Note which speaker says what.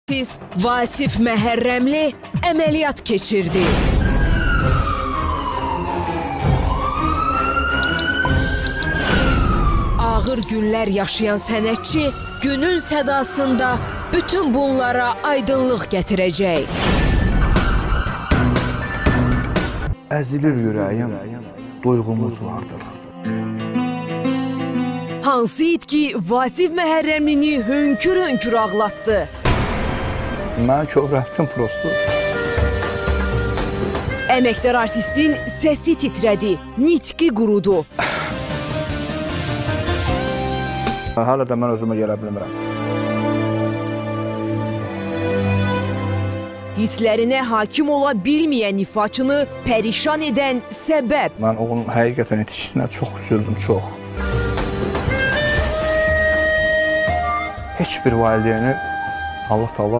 Speaker 1: Siz Vasif Məhərrəmli əməliyyat keçirdi. Ağır günlər yaşayan sənətçi günün sədasında bütün bunlara aydınlıq gətirəcək.
Speaker 2: Əzilir ürəyim, duyğumuz vardır.
Speaker 1: Hansı itki Vasif Məhərrəmlini hönkür-hönkür ağlatdı?
Speaker 2: Mən kövrəltdim prosto.
Speaker 1: Əməkdar artistin səsi titrədi, nitqi qurudu.
Speaker 2: Hala da mən özümə gələ bilmirəm.
Speaker 1: Hisslərinə hakim ola bilməyən ifaçını pərişan edən səbəb.
Speaker 2: Mən onun həqiqətən itkisinə çox üzüldüm, çox. Heç bir valideyni Allah